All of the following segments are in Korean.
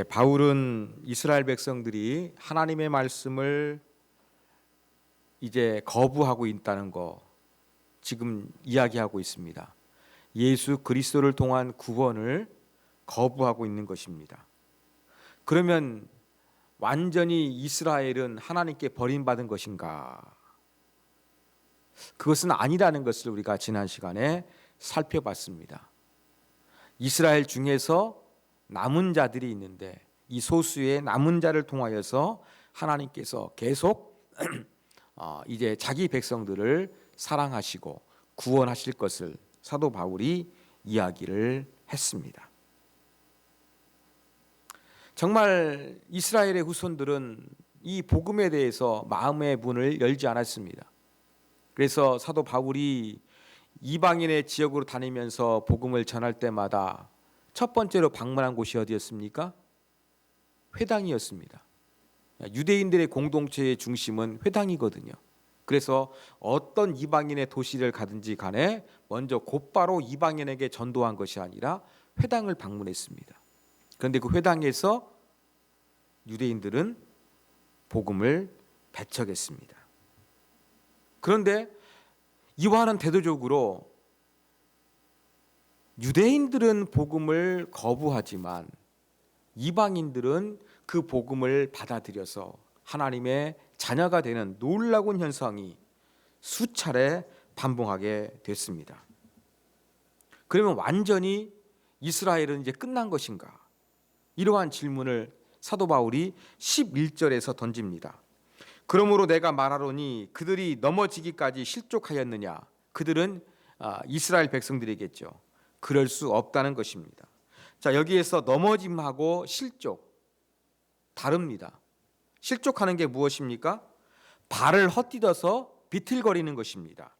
바울은 이스라엘 백성들이 하나님의 말씀을 이제 거부하고 있다는 거 지금 이야기하고 있습니다. 예수 그리스도를 통한 구원을 거부하고 있는 것입니다. 그러면 완전히 이스라엘은 하나님께 버림받은 것인가? 그것은 아니라는 것을 우리가 지난 시간에 살펴봤습니다. 이스라엘 중에서 남은 자들이 있는데 이 소수의 남은 자를 통하여서 하나님께서 계속 이제 자기 백성들을 사랑하시고 구원하실 것을 사도 바울이 이야기를 했습니다. 정말 이스라엘의 후손들은 이 복음에 대해서 마음의 문을 열지 않았습니다. 그래서 사도 바울이 이방인의 지역으로 다니면서 복음을 전할 때마다 첫 번째로 방문한 곳이 어디였습니까? 회당이었습니다. 유대인들의 공동체의 중심은 회당이거든요. 그래서 어떤 이방인의 도시를 가든지 간에 먼저 곧바로 이방인에게 전도한 것이 아니라 회당을 방문했습니다. 그런데 그 회당에서 유대인들은 복음을 배척했습니다. 그런데 이와는 대조적으로 유대인들은 복음을 거부하지만 이방인들은 그 복음을 받아들여서 하나님의 자녀가 되는 놀라운 현상이 수차례 반복하게 됐습니다. 그러면 완전히 이스라엘은 이제 끝난 것인가? 이러한 질문을 사도 바울이 11절에서 던집니다. 그러므로 내가 말하노니 그들이 넘어지기까지 실족하였느냐? 그들은 이스라엘 백성들이겠죠. 그럴 수 없다는 것입니다. 자, 여기에서 넘어짐하고 실족 다릅니다. 실족하는 게 무엇입니까? 발을 헛디뎌서 비틀거리는 것입니다.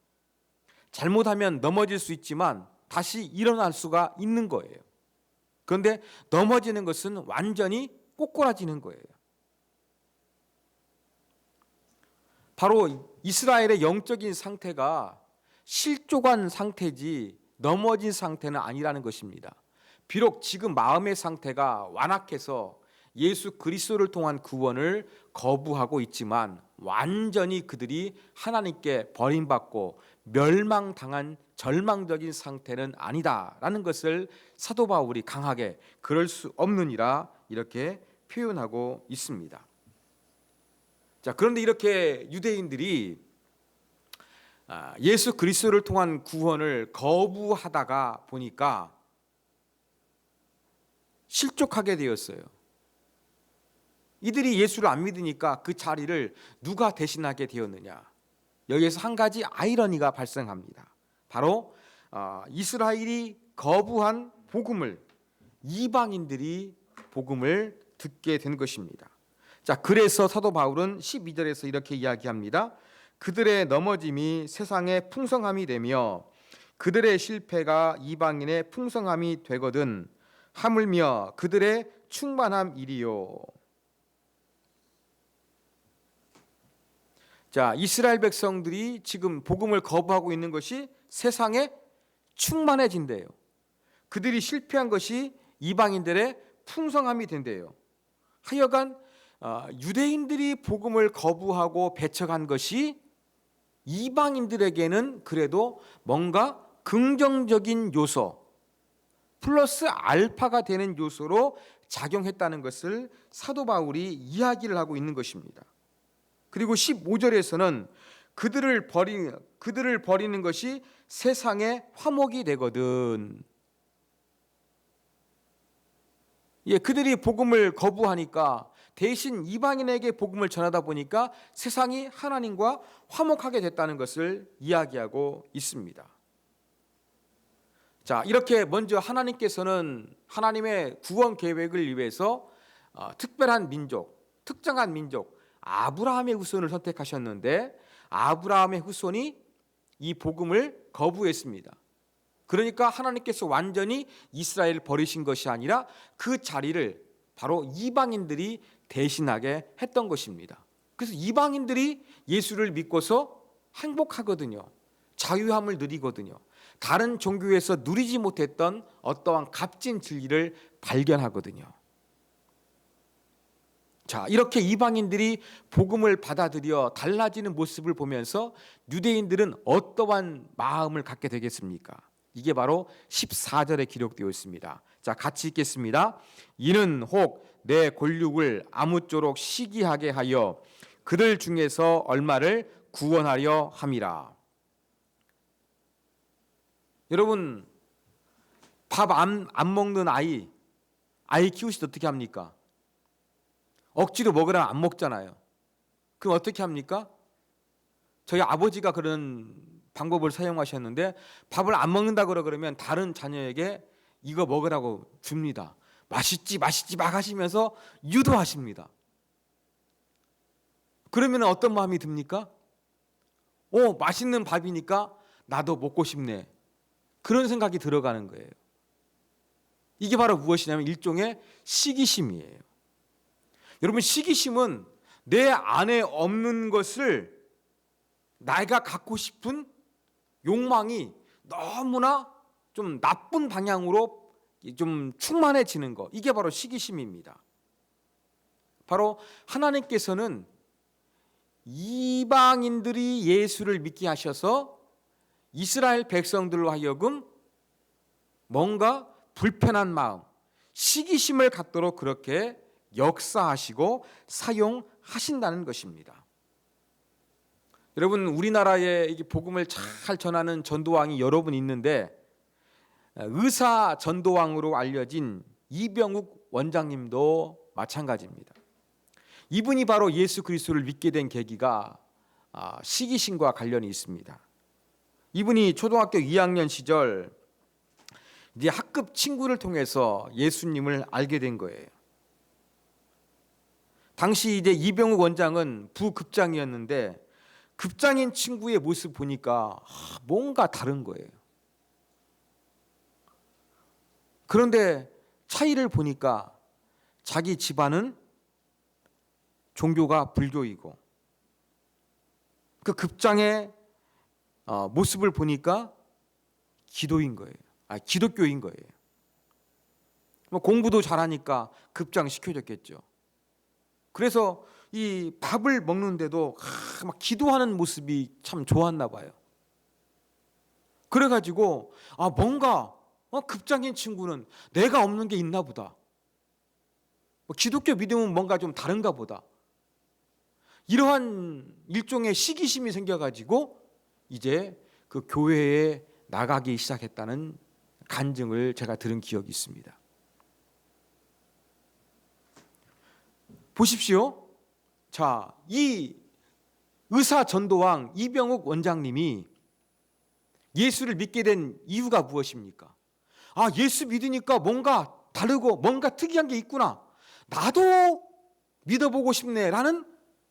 잘못하면 넘어질 수 있지만 다시 일어날 수가 있는 거예요. 그런데 넘어지는 것은 완전히 꼬꾸라지는 거예요. 바로 이스라엘의 영적인 상태가 실족한 상태지 넘어진 상태는 아니라는 것입니다. 비록 지금 마음의 상태가 완악해서 예수 그리스도를 통한 구원을 거부하고 있지만 완전히 그들이 하나님께 버림받고 멸망당한 절망적인 상태는 아니다라는 것을 사도 바울이 강하게 그럴 수 없느니라 이렇게 표현하고 있습니다. 자, 그런데 이렇게 유대인들이 예수 그리스도를 통한 구원을 거부하다가 보니까 실족하게 되었어요. 이들이 예수를 안 믿으니까 그 자리를 누가 대신하게 되었느냐? 여기에서 한 가지 아이러니가 발생합니다. 바로 이스라엘이 거부한 복음을 이방인들이 복음을 듣게 된 것입니다. 자, 그래서 사도 바울은 12절에서 이렇게 이야기합니다. 그들의 넘어짐이 세상의 풍성함이 되며 그들의 실패가 이방인의 풍성함이 되거든 하물며 그들의 충만함이리요. 자, 이스라엘 백성들이 지금 복음을 거부하고 있는 것이 세상에 충만해진대요. 그들이 실패한 것이 이방인들의 풍성함이 된대요. 하여간 유대인들이 복음을 거부하고 배척한 것이 이방인들에게는 그래도 뭔가 긍정적인 요소 플러스 알파가 되는 요소로 작용했다는 것을 사도 바울이 이야기를 하고 있는 것입니다. 그리고 15절에서는 그들을 버리는 것이 세상의 화목이 되거든. 그들이 복음을 거부하니까 대신 이방인에게 복음을 전하다 보니까 세상이 하나님과 화목하게 됐다는 것을 이야기하고 있습니다. 자, 이렇게 먼저 하나님께서는 하나님의 구원 계획을 위해서 특별한 민족, 특정한 민족 아브라함의 후손을 선택하셨는데 아브라함의 후손이 이 복음을 거부했습니다. 그러니까 하나님께서 완전히 이스라엘을 버리신 것이 아니라 그 자리를 바로 이방인들이 대신하게 했던 것입니다. 그래서 이방인들이 예수를 믿고서 행복하거든요. 자유함을 누리거든요. 다른 종교에서 누리지 못했던 어떠한 값진 진리를 발견하거든요. 자, 이렇게 이방인들이 복음을 받아들여 달라지는 모습을 보면서 유대인들은 어떠한 마음을 갖게 되겠습니까? 이게 바로 14절에 기록되어 있습니다. 자, 같이 읽겠습니다. 이는 혹 내 골육을 아무쪼록 시기하게 하여 그들 중에서 얼마를 구원하려 함이라. 여러분, 밥 안 먹는 아이 키우실 때 어떻게 합니까? 억지로 먹으라면 안 먹잖아요. 그럼 어떻게 합니까? 저희 아버지가 그런 방법을 사용하셨는데 밥을 안 먹는다 그러면 다른 자녀에게 이거 먹으라고 줍니다. 맛있지 막 하시면서 유도하십니다. 그러면 어떤 마음이 듭니까? 맛있는 밥이니까 나도 먹고 싶네. 그런 생각이 들어가는 거예요. 이게 바로 무엇이냐면 일종의 시기심이에요. 여러분, 시기심은 내 안에 없는 것을 내가 갖고 싶은 욕망이 너무나 좀 나쁜 방향으로 좀 충만해지는 것, 이게 바로 시기심입니다. 바로 하나님께서는 이방인들이 예수를 믿게 하셔서 이스라엘 백성들로 하여금 뭔가 불편한 마음, 시기심을 갖도록 그렇게 역사하시고 사용하신다는 것입니다. 여러분, 우리나라에 복음을 잘 전하는 전도왕이 여러 분 있는데 의사 전도왕으로 알려진 이병욱 원장님도 마찬가지입니다. 이분이 바로 예수 그리스도를 믿게 된 계기가 시기심과 관련이 있습니다. 이분이 초등학교 2학년 시절 이제 학급 친구를 통해서 예수님을 알게 된 거예요. 당시 이제 이병욱 원장은 부급장이었는데 급장인 친구의 모습 보니까 뭔가 다른 거예요. 그런데 차이를 보니까 자기 집안은 종교가 불교이고 그 급장의 모습을 보니까 기도인 거예요. 기독교인 거예요. 공부도 잘하니까 급장 시켜줬겠죠. 그래서 이 밥을 먹는데도 막 기도하는 모습이 참 좋았나 봐요. 그래가지고 뭔가 급장인 친구는 내가 없는 게 있나 보다. 기독교 믿음은 뭔가 좀 다른가 보다. 이러한 일종의 시기심이 생겨가지고 이제 그 교회에 나가기 시작했다는 간증을 제가 들은 기억이 있습니다. 보십시오. 자, 이 의사 전도왕 이병욱 원장님이 예수를 믿게 된 이유가 무엇입니까? 예수 믿으니까 뭔가 다르고 뭔가 특이한 게 있구나. 나도 믿어보고 싶네라는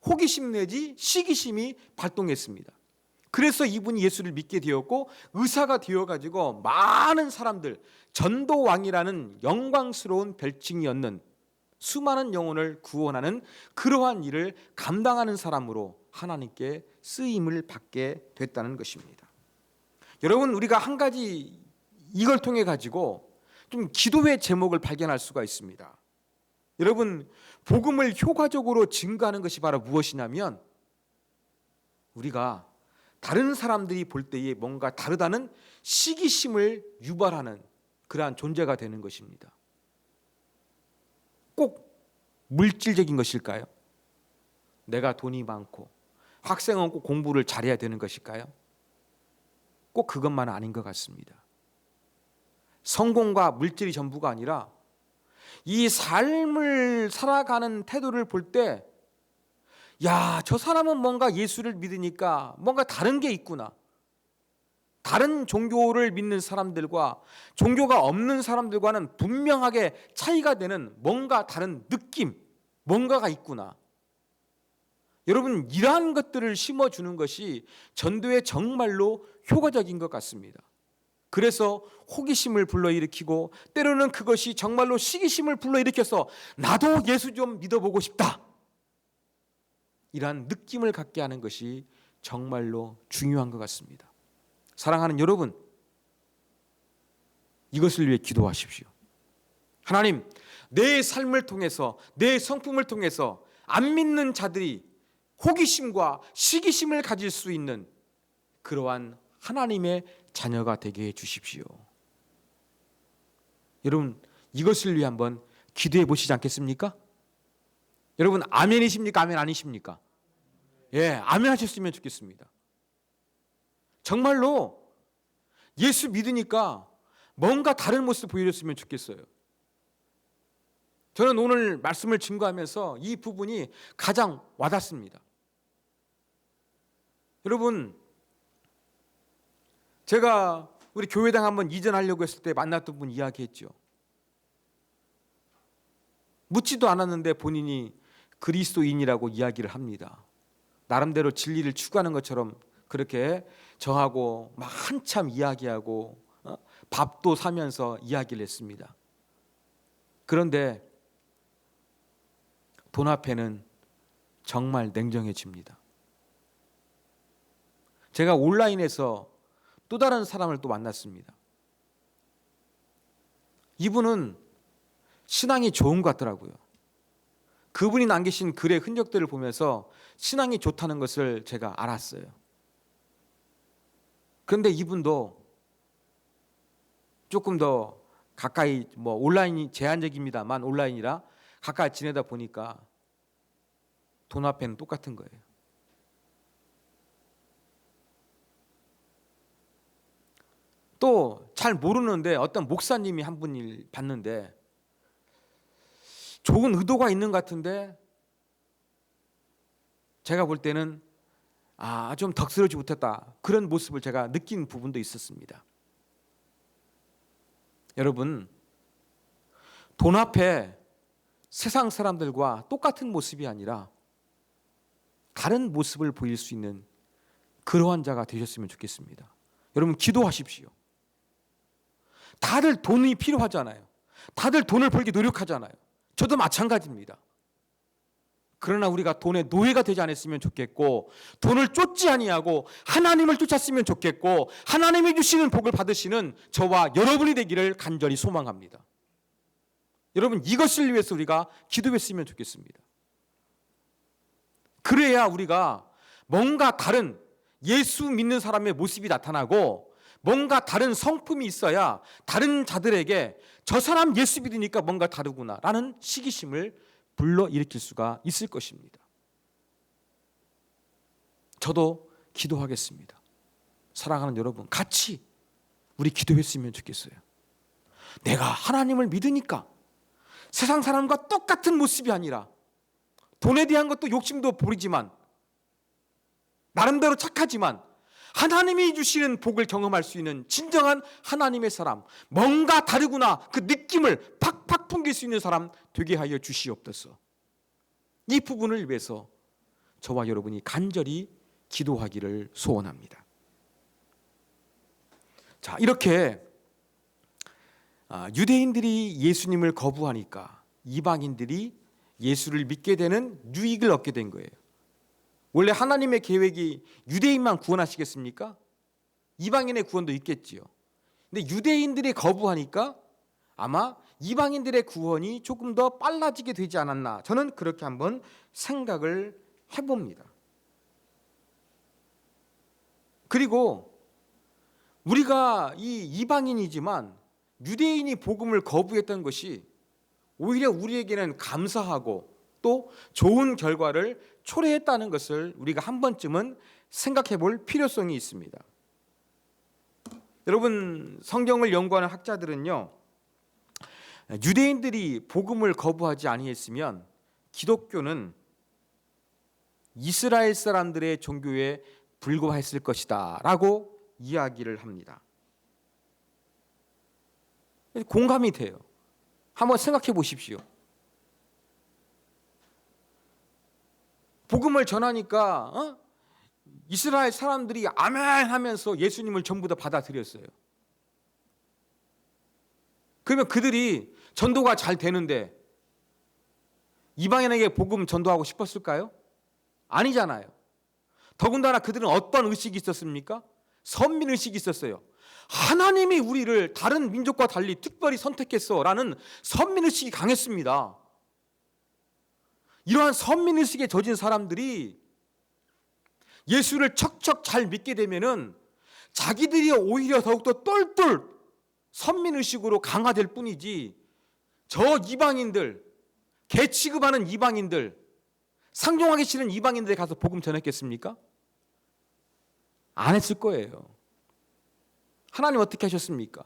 호기심 내지 시기심이 발동했습니다. 그래서 이분이 예수를 믿게 되었고 의사가 되어가지고 많은 사람들, 전도왕이라는 영광스러운 별칭이었는 수많은 영혼을 구원하는 그러한 일을 감당하는 사람으로 하나님께 쓰임을 받게 됐다는 것입니다. 여러분, 우리가 한 가지 이걸 통해 가지고 좀 기도의 제목을 발견할 수가 있습니다. 여러분, 복음을 효과적으로 증거하는 것이 바로 무엇이냐면 우리가 다른 사람들이 볼 때에 뭔가 다르다는 시기심을 유발하는 그러한 존재가 되는 것입니다. 꼭 물질적인 것일까요? 내가 돈이 많고 학생은 꼭 공부를 잘해야 되는 것일까요? 꼭 그것만은 아닌 것 같습니다. 성공과 물질이 전부가 아니라 이 삶을 살아가는 태도를 볼 때 저 사람은 뭔가 예수를 믿으니까 뭔가 다른 게 있구나. 다른 종교를 믿는 사람들과 종교가 없는 사람들과는 분명하게 차이가 되는 뭔가 다른 느낌, 뭔가가 있구나. 여러분, 이러한 것들을 심어주는 것이 전도에 정말로 효과적인 것 같습니다. 그래서 호기심을 불러일으키고 때로는 그것이 정말로 시기심을 불러일으켜서 나도 예수 좀 믿어보고 싶다. 이러한 느낌을 갖게 하는 것이 정말로 중요한 것 같습니다. 사랑하는 여러분, 이것을 위해 기도하십시오. 하나님, 내 삶을 통해서 내 성품을 통해서 안 믿는 자들이 호기심과 시기심을 가질 수 있는 그러한 하나님의 자녀가 되게 해 주십시오. 여러분, 이것을 위해 한번 기도해 보시지 않겠습니까? 여러분, 아멘이십니까? 아멘 아니십니까? 예, 아멘 하셨으면 좋겠습니다. 정말로 예수 믿으니까 뭔가 다른 모습 보여줬으면 좋겠어요. 저는 오늘 말씀을 증거하면서 이 부분이 가장 와닿습니다. 여러분, 제가 우리 교회당 한번 이전하려고 했을 때 만났던 분 이야기했죠. 묻지도 않았는데 본인이 그리스도인이라고 이야기를 합니다. 나름대로 진리를 추구하는 것처럼 그렇게 저하고 막 한참 이야기하고 밥도 사면서 이야기를 했습니다. 그런데 돈 앞에는 정말 냉정해집니다. 제가 온라인에서 또 다른 사람을 또 만났습니다. 이분은 신앙이 좋은 것 같더라고요. 그분이 남기신 글의 흔적들을 보면서 신앙이 좋다는 것을 제가 알았어요. 그런데 이분도 조금 더 가까이, 온라인이 제한적입니다만 온라인이라 가까이 지내다 보니까 돈 앞에는 똑같은 거예요. 또 잘 모르는데 어떤 목사님이 한 분을 봤는데 좋은 의도가 있는 것 같은데 제가 볼 때는 좀 덕스러지 못했다, 그런 모습을 제가 느낀 부분도 있었습니다. 여러분, 돈 앞에 세상 사람들과 똑같은 모습이 아니라 다른 모습을 보일 수 있는 그러한 자가 되셨으면 좋겠습니다. 여러분, 기도하십시오. 다들 돈이 필요하잖아요. 다들 돈을 벌기 노력하잖아요. 저도 마찬가지입니다. 그러나 우리가 돈의 노예가 되지 않았으면 좋겠고, 돈을 쫓지 아니하고 하나님을 쫓았으면 좋겠고, 하나님이 주시는 복을 받으시는 저와 여러분이 되기를 간절히 소망합니다. 여러분, 이것을 위해서 우리가 기도했으면 좋겠습니다. 그래야 우리가 뭔가 다른 예수 믿는 사람의 모습이 나타나고 뭔가 다른 성품이 있어야 다른 자들에게 저 사람 예수 믿으니까 뭔가 다르구나라는 시기심을 불러일으킬 수가 있을 것입니다. 저도 기도하겠습니다. 사랑하는 여러분, 같이 우리 기도했으면 좋겠어요. 내가 하나님을 믿으니까 세상 사람과 똑같은 모습이 아니라 돈에 대한 것도 욕심도 부리지만 나름대로 착하지만 하나님이 주시는 복을 경험할 수 있는 진정한 하나님의 사람, 뭔가 다르구나 그 느낌을 팍팍 풍길 수 있는 사람 되게 하여 주시옵소서. 이 부분을 위해서 저와 여러분이 간절히 기도하기를 소원합니다. 자, 이렇게 유대인들이 예수님을 거부하니까 이방인들이 예수를 믿게 되는 유익을 얻게 된 거예요. 원래 하나님의 계획이 유대인만 구원하시겠습니까? 이방인의 구원도 있겠지요. 근데 유대인들이 거부하니까 아마 이방인들의 구원이 조금 더 빨라지게 되지 않았나, 저는 그렇게 한번 생각을 해봅니다. 그리고 우리가 이 이방인이지만 유대인이 복음을 거부했던 것이 오히려 우리에게는 감사하고 또 좋은 결과를 초래했다는 것을 우리가 한 번쯤은 생각해 볼 필요성이 있습니다. 여러분, 성경을 연구하는 학자들은요, 유대인들이 복음을 거부하지 아니했으면 기독교는 이스라엘 사람들의 종교에 불과했을 것이다 라고 이야기를 합니다. 공감이 돼요. 한번 생각해 보십시오. 복음을 전하니까 이스라엘 사람들이 아멘 하면서 예수님을 전부 다 받아들였어요. 그러면 그들이 전도가 잘 되는데 이방인에게 복음 전도하고 싶었을까요? 아니잖아요. 더군다나 그들은 어떤 의식이 있었습니까? 선민의식이 있었어요. 하나님이 우리를 다른 민족과 달리 특별히 선택했어 라는 선민의식이 강했습니다. 이러한 선민의식에 젖은 사람들이 예수를 척척 잘 믿게 되면은 자기들이 오히려 더욱더 똘똘 선민의식으로 강화될 뿐이지, 저 이방인들, 개 취급하는 이방인들, 상종하기 싫은 이방인들에 가서 복음 전했겠습니까? 안 했을 거예요. 하나님 어떻게 하셨습니까?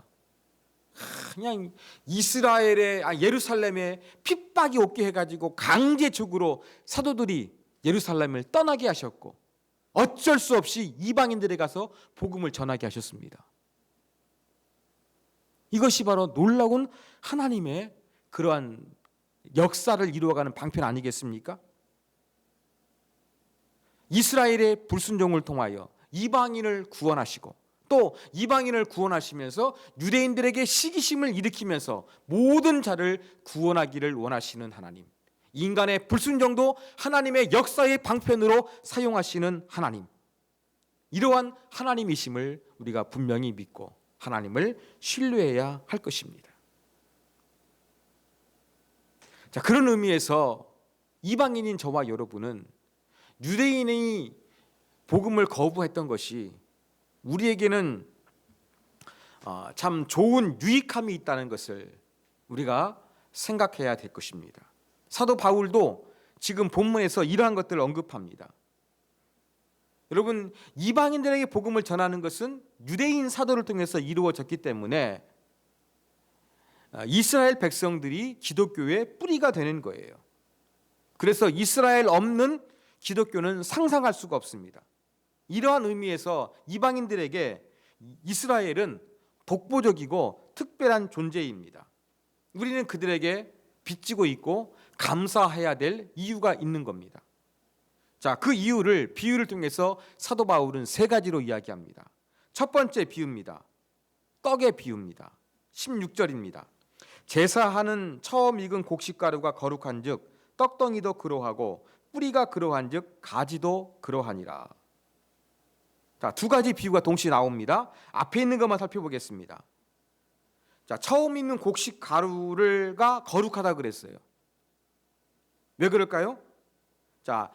그냥 예루살렘에 핍박이 오게 해가지고 강제적으로 사도들이 예루살렘을 떠나게 하셨고, 어쩔 수 없이 이방인들에 가서 복음을 전하게 하셨습니다. 이것이 바로 놀라운 하나님의 그러한 역사를 이루어가는 방편 아니겠습니까? 이스라엘의 불순종을 통하여 이방인을 구원하시고, 또 이방인을 구원하시면서 유대인들에게 시기심을 일으키면서 모든 자를 구원하기를 원하시는 하나님, 인간의 불순종도 하나님의 역사의 방편으로 사용하시는 하나님, 이러한 하나님이심을 우리가 분명히 믿고 하나님을 신뢰해야 할 것입니다. 자, 그런 의미에서 이방인인 저와 여러분은 유대인이 복음을 거부했던 것이 우리에게는 참 좋은 유익함이 있다는 것을 우리가 생각해야 될 것입니다. 사도 바울도 지금 본문에서 이러한 것들을 언급합니다. 여러분, 이방인들에게 복음을 전하는 것은 유대인 사도를 통해서 이루어졌기 때문에 이스라엘 백성들이 기독교의 뿌리가 되는 거예요. 그래서 이스라엘 없는 기독교는 상상할 수가 없습니다. 이러한 의미에서 이방인들에게 이스라엘은 독보적이고 특별한 존재입니다. 우리는 그들에게 빚지고 있고 감사해야 될 이유가 있는 겁니다. 자, 그 이유를 비유를 통해서 사도 바울은 세 가지로 이야기합니다. 첫 번째 비유입니다. 떡의 비유입니다. 16절입니다. 제사하는 처음 익은 곡식가루가 거룩한즉 떡덩이도 그러하고 뿌리가 그러한즉 가지도 그러하니라. 자, 두 가지 비유가 동시에 나옵니다. 앞에 있는 것만 살펴보겠습니다. 자, 처음 익는 곡식 가루가 거룩하다 그랬어요. 왜 그럴까요? 자,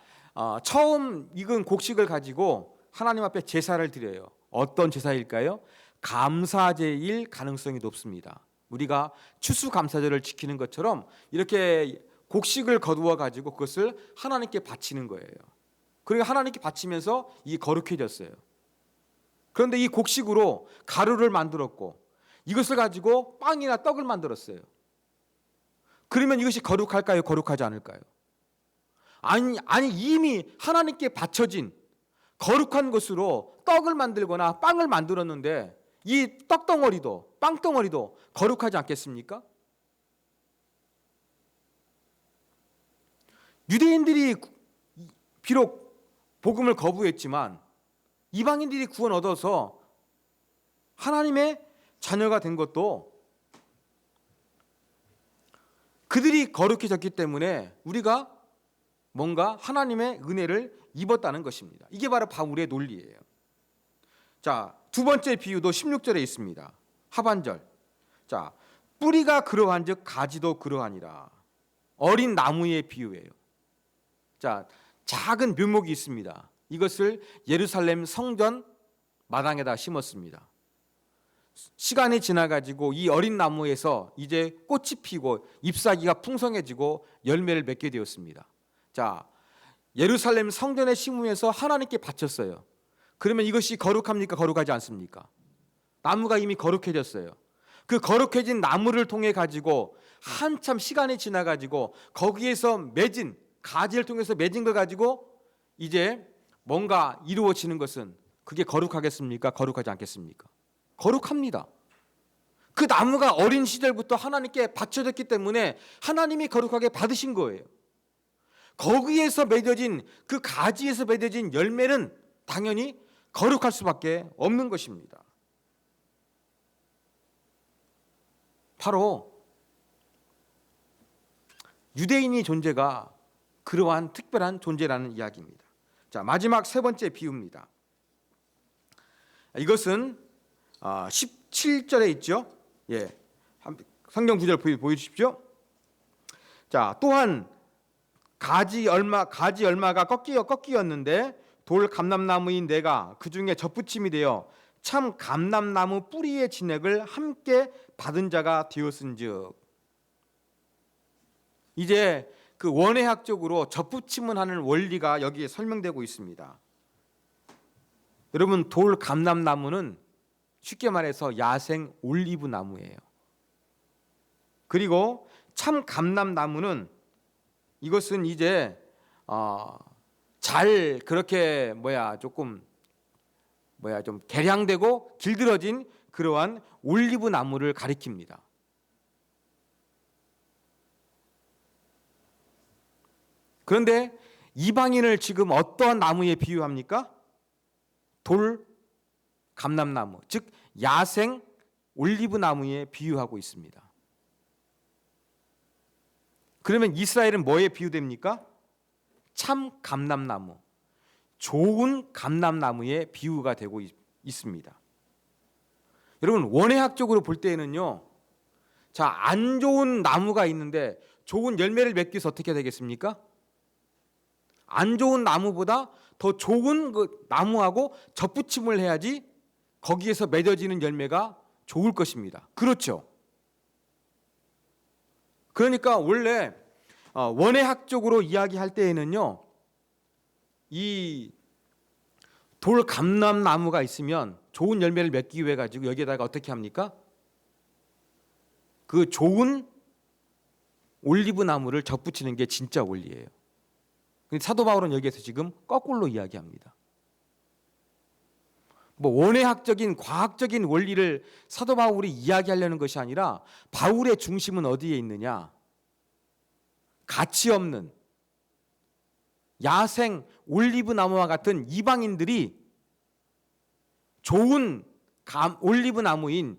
처음 익은 곡식을 가지고 하나님 앞에 제사를 드려요. 어떤 제사일까요? 감사제일 가능성이 높습니다. 우리가 추수감사절을 지키는 것처럼 이렇게 곡식을 거두어 가지고 그것을 하나님께 바치는 거예요. 그러니까 하나님께 바치면서 이게 거룩해졌어요. 그런데 이 곡식으로 가루를 만들었고 이것을 가지고 빵이나 떡을 만들었어요. 그러면 이것이 거룩할까요? 거룩하지 않을까요? 아니 이미 하나님께 바쳐진 거룩한 것으로 떡을 만들거나 빵을 만들었는데 이 떡덩어리도 빵덩어리도 거룩하지 않겠습니까? 유대인들이 비록 복음을 거부했지만 이방인들이 구원 얻어서 하나님의 자녀가 된 것도 그들이 거룩해졌기 때문에 우리가 뭔가 하나님의 은혜를 입었다는 것입니다. 이게 바로 바울의 논리예요. 자, 두 번째 비유도 16절에 있습니다. 하반절. 자, 뿌리가 그러한즉 가지도 그러하니라. 어린 나무의 비유예요. 자, 작은 묘목이 있습니다. 이것을 예루살렘 성전 마당에다 심었습니다. 시간이 지나가지고 이 어린 나무에서 이제 꽃이 피고 잎사귀가 풍성해지고 열매를 맺게 되었습니다. 자, 예루살렘 성전에 심으면서 하나님께 바쳤어요. 그러면 이것이 거룩합니까? 거룩하지 않습니까? 나무가 이미 거룩해졌어요. 그 거룩해진 나무를 통해 가지고 한참 시간이 지나가지고 거기에서 맺은 가지를 통해서 맺은 걸 가지고 이제 뭔가 이루어지는 것은 그게 거룩하겠습니까? 거룩하지 않겠습니까? 거룩합니다. 그 나무가 어린 시절부터 하나님께 바쳐졌기 때문에 하나님이 거룩하게 받으신 거예요. 거기에서 맺어진 그 가지에서 맺어진 열매는 당연히 거룩할 수밖에 없는 것입니다. 바로 유대인의 존재가 그러한 특별한 존재라는 이야기입니다. 자, 마지막 세 번째 비유입니다. 이것은 17절에 있죠. 성경 구절 보여주십시오. 자, 또한 가지 열마가 꺾이었는데 돌 감람나무인 내가 그 중에 접붙임이 되어 참 감람나무 뿌리의 진액을 함께 받은 자가 되었은즉. 이제 그 원예학적으로 접붙임을 하는 원리가 여기에 설명되고 있습니다. 여러분, 돌 감람나무는 쉽게 말해서 야생 올리브 나무예요. 그리고 참 감람나무는 이것은 이제 잘 그렇게 좀 개량되고 길들어진 그러한 올리브 나무를 가리킵니다. 그런데 이방인을 지금 어떠한 나무에 비유합니까? 돌 감람나무, 즉 야생 올리브 나무에 비유하고 있습니다. 그러면 이스라엘은 뭐에 비유됩니까? 참 감람나무, 좋은 감람나무에 비유가 되고 있습니다. 여러분, 원예학적으로 볼 때에는요, 안 좋은 나무가 있는데 좋은 열매를 맺기 위해서 어떻게 되겠습니까? 안 좋은 나무보다 더 좋은 그 나무하고 접붙임을 해야지 거기에서 맺어지는 열매가 좋을 것입니다. 그렇죠? 그러니까 원래 원예학적으로 이야기할 때에는요, 이 돌 감람나무가 있으면 좋은 열매를 맺기 위해 가지고 여기에다가 어떻게 합니까? 그 좋은 올리브 나무를 접붙이는 게 진짜 원리예요. 근데 사도 바울은 여기에서 지금 거꾸로 이야기합니다. 원예학적인 과학적인 원리를 사도 바울이 이야기하려는 것이 아니라 바울의 중심은 어디에 있느냐? 가치 없는 야생 올리브 나무와 같은 이방인들이 좋은 올리브 나무인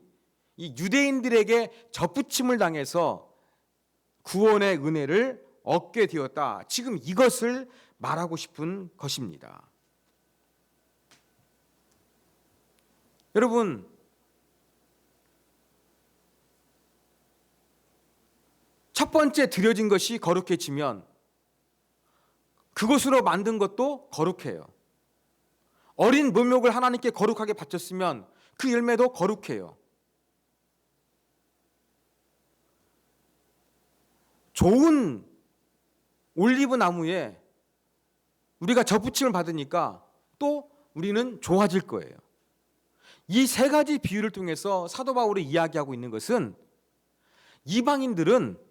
이 유대인들에게 접붙임을 당해서 구원의 은혜를 얻게 되었다. 지금 이것을 말하고 싶은 것입니다. 여러분, 첫 번째 드려진 것이 거룩해지면 그것으로 만든 것도 거룩해요. 어린 묘목을 하나님께 거룩하게 바쳤으면 그 열매도 거룩해요. 좋은 올리브 나무에 우리가 접붙임을 받으니까 또 우리는 좋아질 거예요. 이 세 가지 비유를 통해서 사도 바울이 이야기하고 있는 것은 이방인들은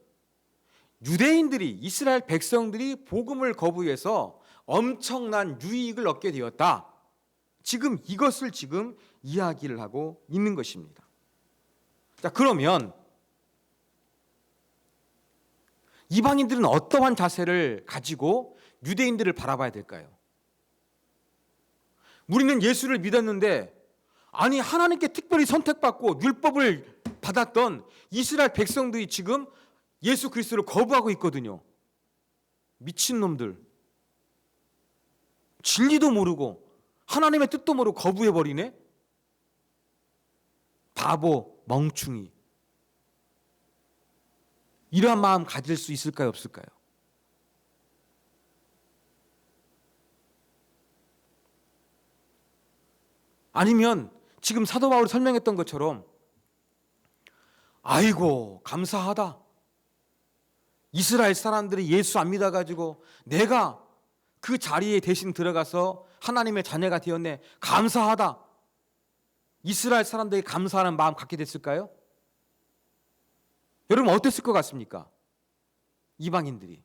유대인들이, 이스라엘 백성들이 복음을 거부해서 엄청난 유익을 얻게 되었다. 지금 이것을 지금 이야기를 하고 있는 것입니다. 자, 그러면 이방인들은 어떠한 자세를 가지고 유대인들을 바라봐야 될까요? 우리는 예수를 믿었는데, 아니 하나님께 특별히 선택받고 율법을 받았던 이스라엘 백성들이 지금 예수 그리스도를 거부하고 있거든요. 미친놈들. 진리도 모르고 하나님의 뜻도 모르고 거부해버리네. 바보, 멍충이. 이러한 마음 가질 수 있을까요, 없을까요? 아니면 지금 사도 바울이 설명했던 것처럼, 아이고 감사하다, 이스라엘 사람들이 예수 안 믿어가지고 내가 그 자리에 대신 들어가서 하나님의 자녀가 되었네, 감사하다, 이스라엘 사람들이 감사하는 마음 갖게 됐을까요? 여러분 어땠을 것 같습니까? 이방인들이.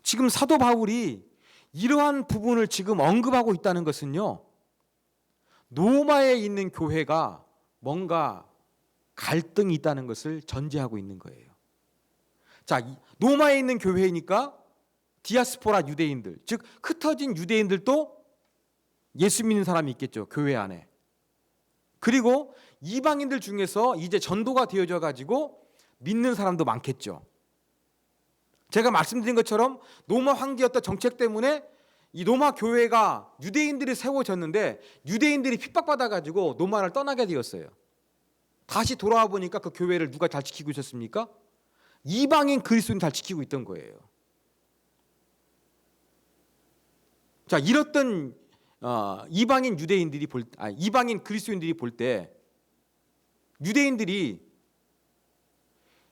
지금 사도 바울이 이러한 부분을 지금 언급하고 있다는 것은요, 로마에 있는 교회가 뭔가 갈등이 있다는 것을 전제하고 있는 거예요. 자, 로마에 있는 교회니까 디아스포라 유대인들, 즉 흩어진 유대인들도 예수 믿는 사람이 있겠죠, 교회 안에. 그리고 이방인들 중에서 이제 전도가 되어져 가지고 믿는 사람도 많겠죠. 제가 말씀드린 것처럼 로마 황제였던 정책 때문에 이 로마 교회가 유대인들이 세워졌는데 유대인들이 핍박받아 가지고 로마를 떠나게 되었어요. 다시 돌아와 보니까 그 교회를 누가 잘 지키고 있었습니까? 이방인 그리스도인 잘 지키고 있던 거예요. 자, 이렇던 이방인 이방인 그리스도인들이 볼 때 유대인들이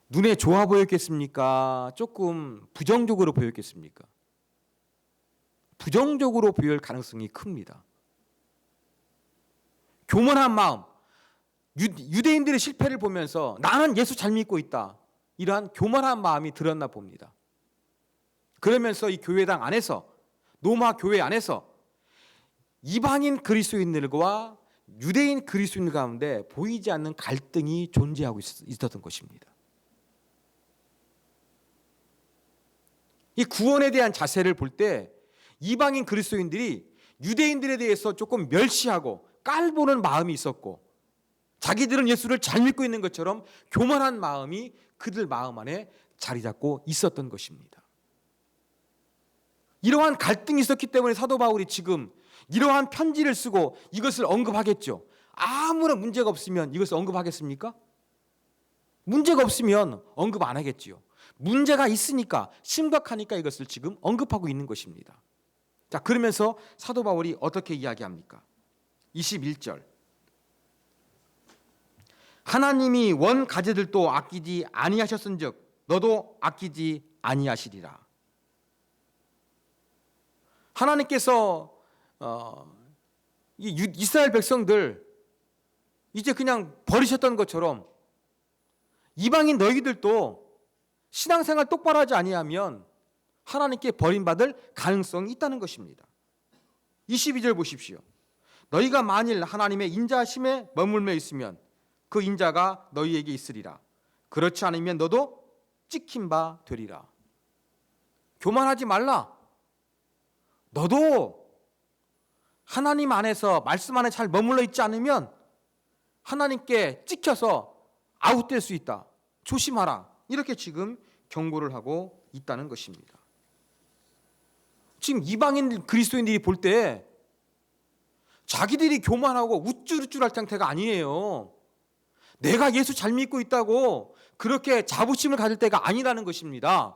눈에 좋아 보였겠습니까? 조금 부정적으로 보였겠습니까? 부정적으로 보일 가능성이 큽니다. 교만한 마음, 유대인들의 실패를 보면서 나는 예수 잘 믿고 있다, 이러한 교만한 마음이 들었나 봅니다. 그러면서 이 교회당 안에서, 로마 교회 안에서 이방인 그리스도인들과 유대인 그리스도인들 가운데 보이지 않는 갈등이 존재하고 있었던 것입니다. 이 구원에 대한 자세를 볼 때 이방인 그리스도인들이 유대인들에 대해서 조금 멸시하고 깔보는 마음이 있었고, 자기들은 예수를 잘 믿고 있는 것처럼 교만한 마음이 그들 마음 안에 자리 잡고 있었던 것입니다. 이러한 갈등이 있었기 때문에 사도 바울이 지금 이러한 편지를 쓰고 이것을 언급하겠죠. 아무런 문제가 없으면 이것을 언급하겠습니까? 문제가 없으면 언급 안 하겠지요. 문제가 있으니까, 심각하니까 이것을 지금 언급하고 있는 것입니다. 자, 그러면서 사도 바울이 어떻게 이야기합니까? 21절. 하나님이 원 가제들도 아끼지 아니하셨은즉 너도 아끼지 아니하시리라. 하나님께서 이스라엘 백성들 이제 그냥 버리셨던 것처럼 이방인 너희들도 신앙생활 똑바로 하지 아니하면 하나님께 버림받을 가능성이 있다는 것입니다. 22절 보십시오. 너희가 만일 하나님의 인자하심에 머물며 있으면 그 인자가 너희에게 있으리라. 그렇지 않으면 너도 찍힌 바 되리라. 교만하지 말라. 너도 하나님 안에서, 말씀 안에 잘 머물러 있지 않으면 하나님께 찍혀서 아웃될 수 있다. 조심하라. 이렇게 지금 경고를 하고 있다는 것입니다. 지금 이방인 그리스도인들이 볼 때 자기들이 교만하고 우쭐우쭐할 상태가 아니에요. 내가 예수 잘 믿고 있다고 그렇게 자부심을 가질 때가 아니라는 것입니다.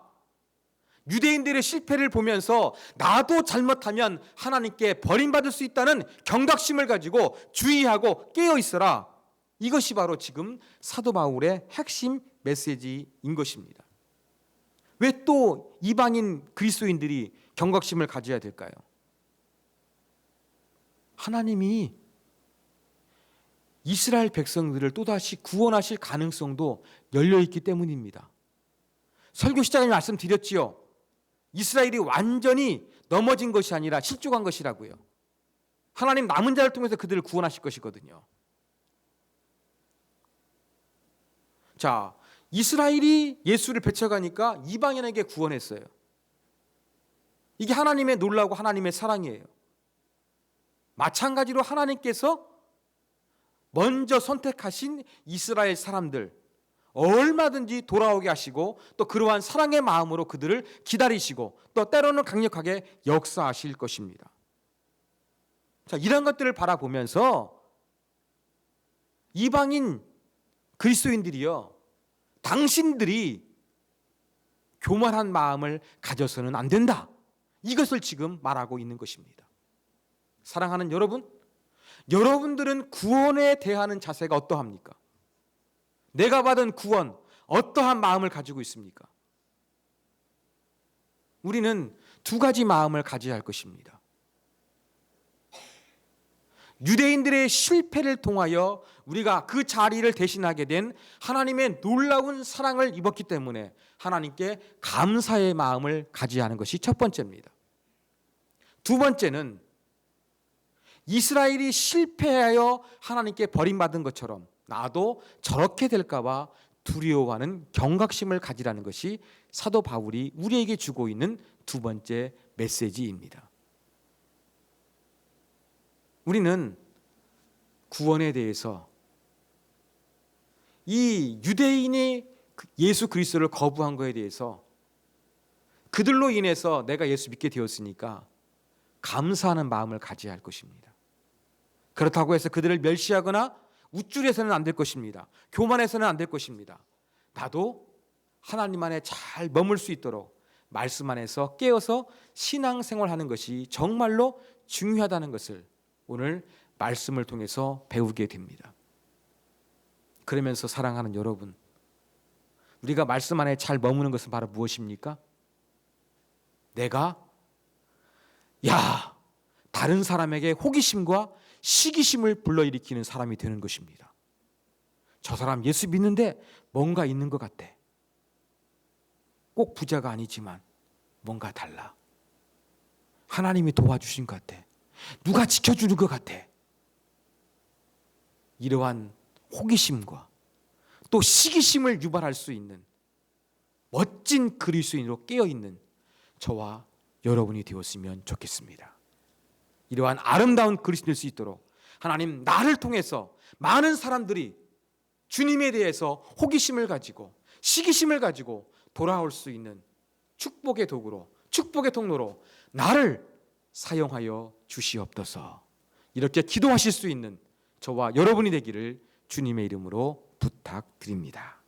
유대인들의 실패를 보면서 나도 잘못하면 하나님께 버림받을 수 있다는 경각심을 가지고 주의하고 깨어 있어라. 이것이 바로 지금 사도 바울의 핵심 메시지인 것입니다. 왜 또 이방인 그리스도인들이 경각심을 가져야 될까요? 하나님이 이스라엘 백성들을 또다시 구원하실 가능성도 열려있기 때문입니다. 설교 시작에 말씀드렸지요. 이스라엘이 완전히 넘어진 것이 아니라 실족한 것이라고요. 하나님 남은 자를 통해서 그들을 구원하실 것이거든요. 자, 이스라엘이 예수를 배척하니까 이방인에게 구원했어요. 이게 하나님의 놀라고 하나님의 사랑이에요. 마찬가지로 하나님께서 먼저 선택하신 이스라엘 사람들 얼마든지 돌아오게 하시고, 또 그러한 사랑의 마음으로 그들을 기다리시고, 또 때로는 강력하게 역사하실 것입니다. 자, 이런 것들을 바라보면서 이방인 그리스도인들이요, 당신들이 교만한 마음을 가져서는 안 된다, 이것을 지금 말하고 있는 것입니다. 사랑하는 여러분, 여러분들은 구원에 대하는 자세가 어떠합니까? 내가 받은 구원, 어떠한 마음을 가지고 있습니까? 우리는 두 가지 마음을 가져야 할 것입니다. 유대인들의 실패를 통하여 우리가 그 자리를 대신하게 된 하나님의 놀라운 사랑을 입었기 때문에 하나님께 감사의 마음을 가져야 하는 것이 첫 번째입니다. 두 번째는 이스라엘이 실패하여 하나님께 버림받은 것처럼 나도 저렇게 될까 봐 두려워하는 경각심을 가지라는 것이 사도 바울이 우리에게 주고 있는 두 번째 메시지입니다. 우리는 구원에 대해서 이 유대인이 예수 그리스도를 거부한 것에 대해서 그들로 인해서 내가 예수 믿게 되었으니까 감사하는 마음을 가져야 할 것입니다. 그렇다고 해서 그들을 멸시하거나 우쭐해서는 안 될 것입니다. 교만해서는 안 될 것입니다. 나도 하나님 안에 잘 머물 수 있도록 말씀 안에서 깨어서 신앙생활하는 것이 정말로 중요하다는 것을 오늘 말씀을 통해서 배우게 됩니다. 그러면서 사랑하는 여러분, 우리가 말씀 안에 잘 머무는 것은 바로 무엇입니까? 내가 다른 사람에게 호기심과 시기심을 불러일으키는 사람이 되는 것입니다. 저 사람 예수 믿는데 뭔가 있는 것 같아. 꼭 부자가 아니지만 뭔가 달라. 하나님이 도와주신 것 같아. 누가 지켜주는 것 같아. 이러한 호기심과 또 시기심을 유발할 수 있는 멋진 그리스도인으로 깨어있는 저와 여러분이 되었으면 좋겠습니다. 이러한 아름다운 그리스도인이 될 수 있도록 하나님, 나를 통해서 많은 사람들이 주님에 대해서 호기심을 가지고 시기심을 가지고 돌아올 수 있는 축복의 도구로, 축복의 통로로 나를 사용하여 주시옵소서. 이렇게 기도하실 수 있는 저와 여러분이 되기를 주님의 이름으로 부탁드립니다.